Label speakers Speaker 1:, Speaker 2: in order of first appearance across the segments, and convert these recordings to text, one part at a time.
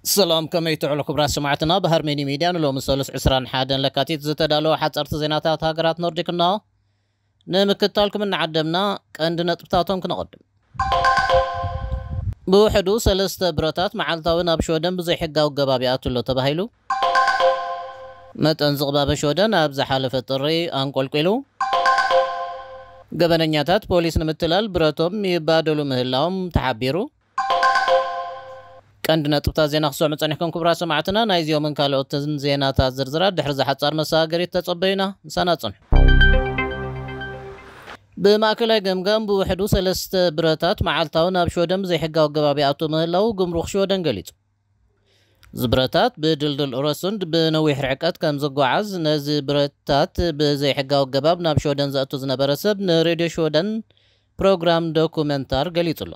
Speaker 1: سلام كما يتعلق براس سماعتنا بهرميني ميديا لو مسولس عسران حادن لكاتيت زتدالو حصرت زيناتات هاغرات نورديكنا نمكتالكم نعدمنا قند نطبتاتهم كنقدم بوحدو سلسته براتات معلتاوي ناب شودن بزي حقاو غبابيات لو تباهيلو متن زغبابه شودن اب زحالف طري انقلقلو غبنኛታት ፖሊስ ንምትላል ብረቶም ይባደሉ ምህላዎም ተሓቢሩ ቀንድ ነጥብታ ዜና ክሰሙ ጸኒሕኩም ክብራ ሰማዕትና ናይ ዚዮምን ካልኦትን ዜናታት ዝርዝራት ድሕሪ ዝሓጻር መሳገሪት ተጸበይና ሰናጽን ብማእከላይ ገምገም ብውሕዱ ሰለስተ ብረታት መዓልታዊ ናብ ሾደም ዘይሕጋው ገባቢያቱ ምህላው ጉምሩኽ ሾደን ገሊጹ ዝብረታት ብድልድል ኦሮስንድ ብነዊሕ ርሕቀት ከም ዝጓዓዝ ነዚ ብረታት ብዘይሕጋው ገባብ ናብ ሾደን ዘእቱ ዝነበረ ሰብ ንሬድዮ ሾደን ፕሮግራም ዶኩመንታር ገሊጹሎ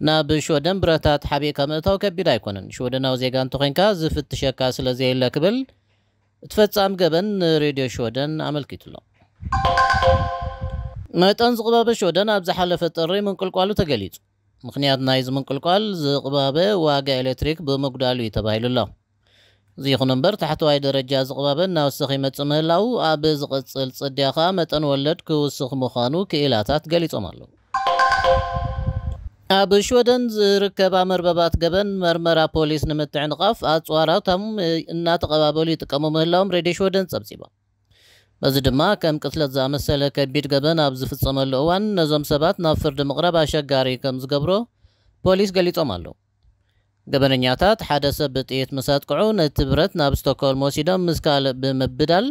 Speaker 1: ናብ ሾደን ብረታት ሓቢእካ ምእታው ከቢድ ኣይኮነን ሾደናዊ ዜጋ እንተኮንካ ዝፍትሸካ ስለዘየለ ክብል እትፈጻም ገበን ሬድዮ ሾደን ኣመልኪቱሎ መጠን ዝቕባበ ሾደን ኣብ ዝሓለፈ ጥሪ ምንቅልቋሉ ተገሊጹ ምክንያት ናይ ዝምንቅልቋል ዝቕባበ ዋጋ ኤሌክትሪክ ብምጉዳሉ ይተባሂሉሎ ዝይኹን እምበር ታሕተዋይ ደረጃ ዝቕባበ ናውስኺ መጽእ ምህላው ኣብ ዝቕጽል ጽድያኻ መጠን ወለድ ክውስኽ ምዃኑ ክኢላታት ገሊጾም ኣለዉ ኣብ ሾደን ዝርከባ መርበባት ገበን መርመራ ፖሊስ ንምትዕንቓፍ ኣጽዋራቶም እናተቐባበሉ ይጥቀሙ ምህላዎም ሬድዮ ሾደን ጸብጺባ በዚ ድማ ከም ቅትለት ዝኣመሰለ ከቢድ ገበን ኣብ ዝፍጸመሉ እዋን ነዞም ሰባት ናብ ፍርዲ ምቕራብ ኣሸጋሪ ከም ዝገብሮ ፖሊስ ገሊጾም ኣለዉ ገበነኛታት ሓደ ሰብ ብጥይት መሳጥቅዑ ነቲ ብረት ናብ ስቶክሆልም ወሲዶም ምስ ካልእ ብምብዳል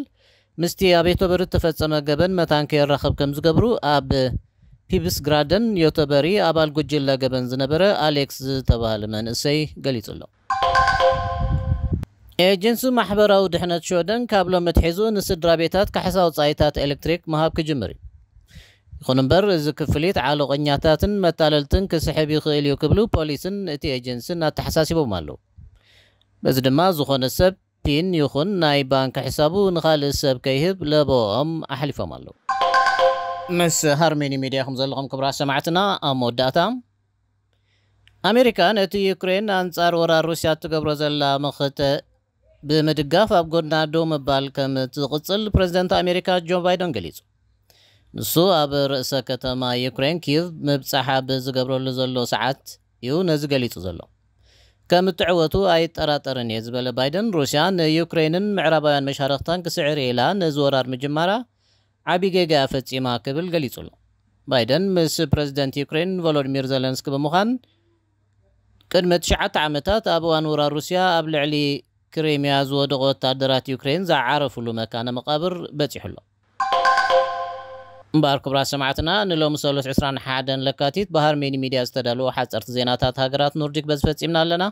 Speaker 1: ምስቲ ኣብ ዮቶበሪ ተፈጸመ ገበን መታንከ ይራኸብ ከም ዝገብሩ ኣብ ፒብስግራደን ዮቶበሪ ኣባል ጉጅለ ገበን ዝነበረ ኣሌክስ ዝተባሃለ መንእሰይ ገሊጹሎ ኤጀንሲ ማሕበራዊ ድሕነት ሾደን ካብሎ መትሒዙ ንስድራ ቤታት ካሕሳው ጻይታት ኤሌክትሪክ መሃብ ክጅምር ይኹን እምበር እዚ ክፍሊት ዓለቆኛታትን መታለልትን ክስሕብ ይኽእል እዩ ክብሉ ፖሊስን እቲ ኤጀንሲን ኣተሓሳሲቦም ኣለዉ በዚ ድማ ዝኾነ ሰብ ፒን ይኹን ናይ ባንኪ ሒሳቡ ንኻልእ ሰብ ከይህብ ለቦኦም ኣሕሊፎም ኣለዉ ምስ ሃርሜኒ ሚድያ ከም ዘለኹም ክብራ ሰማዕትና ኣብ መወዳእታ ኣሜሪካ ነቲ ዩክሬን ኣንጻር ወራር ሩስያ ትገብሮ ዘላ መኽተ ብምድጋፍ ኣብ ጎድና ዶ ምባል ከም ትቕጽል ፕረዚደንት ኣሜሪካ ጆ ባይደን ገሊጹ ንሱ ኣብ ርእሰ ከተማ ዩክሬን ኪየቭ ምብጻሕ ብዝገብረሉ ዘሎ ሰዓት እዩ ነዚ ገሊጹ ዘሎ ከም እትዕወቱ ኣይጠራጠርን እየ ዝበለ ባይደን ሩስያ ንዩክሬንን ምዕራባውያን መሻርክታን ክስዕር ኢላ ነዚ ወራር ምጅማራ ዓብዪ ጌጋ ፈጺማ ክብል ገሊጹሎ ባይደን ምስ ፕረዚደንት ዩክሬን ቮሎዲሚር ዘለንስኪ ብምዃን ቅድሚ 9 ዓመታት ኣብ እዋን ወራር ሩስያ ኣብ ልዕሊ ክሬምያ ዝወደቑ ወታደራት ዩክሬን ዝዓረፍሉ መካነ መቃብር በፂሑሎ እምበር ክብራ ሰማዕትና ንሎሚ 21 ለካቲት ብሃርሜኒ ሚድያ ዝተዳለወ ሓፀርቲ ዜናታት ሃገራት ኖርዲክ በዝፈፂምና ኣለና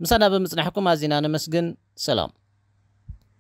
Speaker 1: ምሳና ብምጽናሕኩም ኣዚና ነመስግን ሰላም